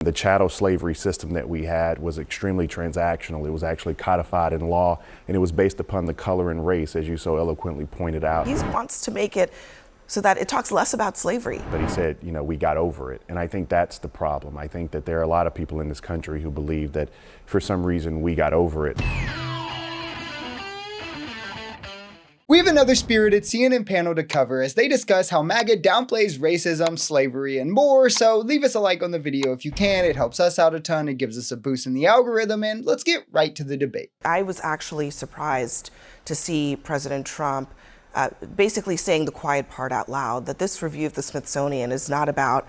The chattel slavery system that we had was extremely transactional. It was actually codified in law, and it was based upon the color and race, as you so eloquently pointed out. He wants to make it so that it talks less about slavery. But he said, we got over it. And I think that's the problem. I think that there are a lot of people in this country who believe that for some reason we got over it. We have another spirited CNN panel to cover as they discuss how MAGA downplays racism, slavery, and more, so leave us a like on the video if you can. It helps us out a ton, it gives us a boost in the algorithm, and let's get right to the debate. I was actually surprised to see President Trump basically saying the quiet part out loud, that this review of the Smithsonian is not about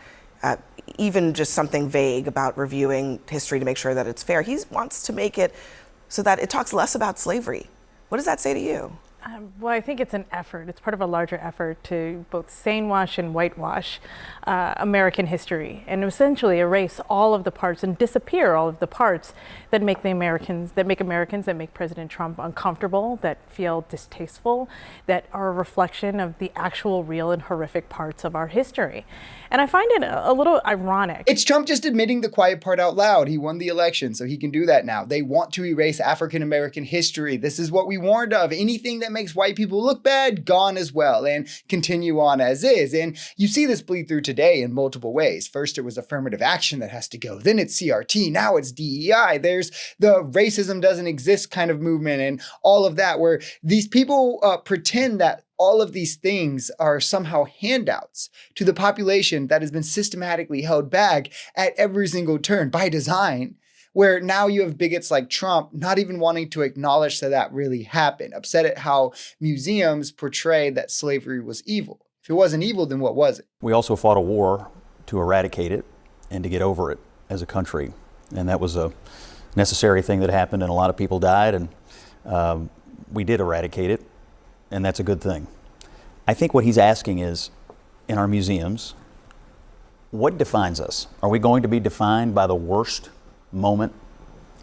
even just something vague about reviewing history to make sure that it's fair. He wants to make it so that it talks less about slavery. What does that say to you? Well, I think it's an effort. It's part of a larger effort to both sane-wash and whitewash American history and essentially erase all of the parts and disappear all of the parts that make Americans, that make President Trump uncomfortable, that feel distasteful, that are a reflection of the actual real and horrific parts of our history. And I find it a little ironic. It's Trump just admitting the quiet part out loud. He won the election, so he can do that now. They want to erase African-American history. This is what we warned of. Anything that makes white people look bad, gone as well, and continue on as is. And you see this bleed through today in multiple ways. First, it was affirmative action that has to go. Then it's CRT. Now it's DEI. There's the racism doesn't exist kind of movement and all of that, where these people pretend that all of these things are somehow handouts to the population that has been systematically held back at every single turn by design, where now you have bigots like Trump not even wanting to acknowledge that that really happened, upset at how museums portray that slavery was evil. If it wasn't evil, then what was it? We also fought a war to eradicate it and to get over it as a country. And that was a necessary thing that happened, and a lot of people died, and we did eradicate it. And that's a good thing. I think what he's asking is, in our museums, what defines us? Are we going to be defined by the worst moment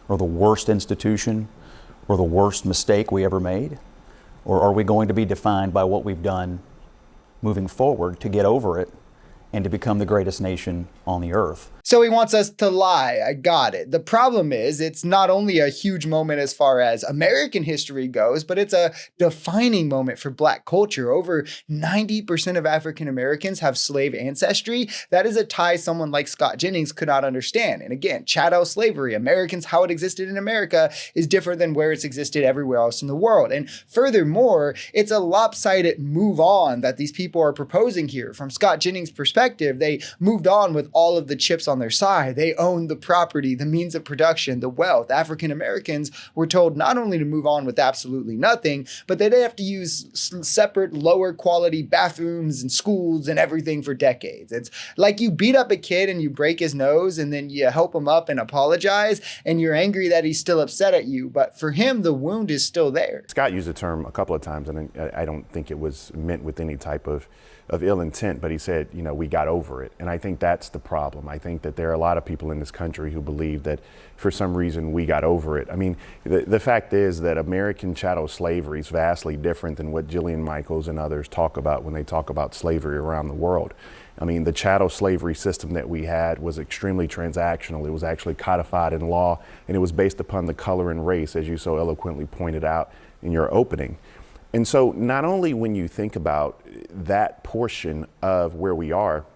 or the worst institution or the worst mistake we ever made? Or are we going to be defined by what we've done moving forward to get over it and to become the greatest nation on the earth? So he wants us to lie. I got it. The problem is it's not only a huge moment as far as American history goes, but it's a defining moment for Black culture. Over 90% of African Americans have slave ancestry. That is a tie someone like Scott Jennings could not understand. And again, chattel slavery, Americans, how it existed in America is different than where it's existed everywhere else in the world. And furthermore, it's a lopsided move on that these people are proposing here. From Scott Jennings' perspective, they moved on with all of the chips on their side. They owned the property, the means of production, the wealth. African Americans were told not only to move on with absolutely nothing, but that they have to use separate, lower quality bathrooms and schools and everything for decades. It's like you beat up a kid and you break his nose and then you help him up and apologize, and you're angry that he's still upset at you. But for him, the wound is still there. Scott used the term a couple of times, and I don't think it was meant with any type of ill intent, but he said, we got over it. And I think that's the problem. I think that there are a lot of people in this country who believe that for some reason we got over it. I mean, the fact is that American chattel slavery is vastly different than what Jillian Michaels and others talk about when they talk about slavery around the world. I mean, the chattel slavery system that we had was extremely transactional. It was actually codified in law, and it was based upon the color and race, as you so eloquently pointed out in your opening. And so not only when you think about that portion of where we are,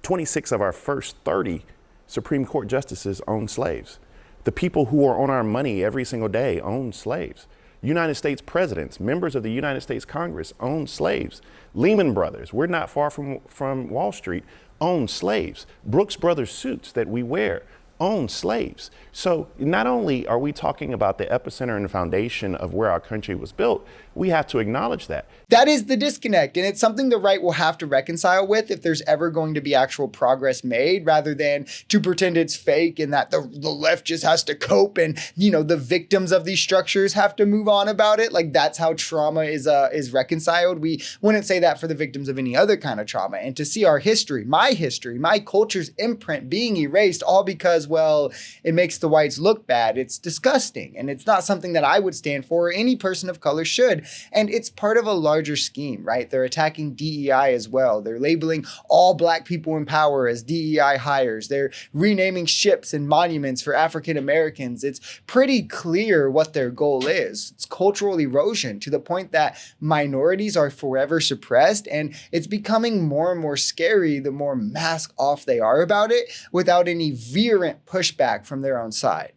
26 of our first 30 Supreme Court justices owned slaves. The people who are on our money every single day owned slaves. United States presidents, members of the United States Congress owned slaves. Lehman Brothers, we're not far from Wall Street, owned slaves. Brooks Brothers suits that we wear owned slaves. So not only are we talking about the epicenter and the foundation of where our country was built, we have to acknowledge that. That is the disconnect, and it's something the right will have to reconcile with if there's ever going to be actual progress made, rather than to pretend it's fake and that the left just has to cope and, the victims of these structures have to move on about it. Like, that's how trauma is reconciled. We wouldn't say that for the victims of any other kind of trauma. And to see our history, my culture's imprint being erased all because because, well, it makes the whites look bad. It's disgusting. And it's not something that I would stand for or any person of color should. And it's part of a larger scheme, right? They're attacking DEI as well. They're labeling all Black people in power as DEI hires. They're renaming ships and monuments for African Americans. It's pretty clear what their goal is. It's cultural erosion to the point that minorities are forever suppressed, and it's becoming more and more scary the more mask off they are about it without any virulent pushback from their own side.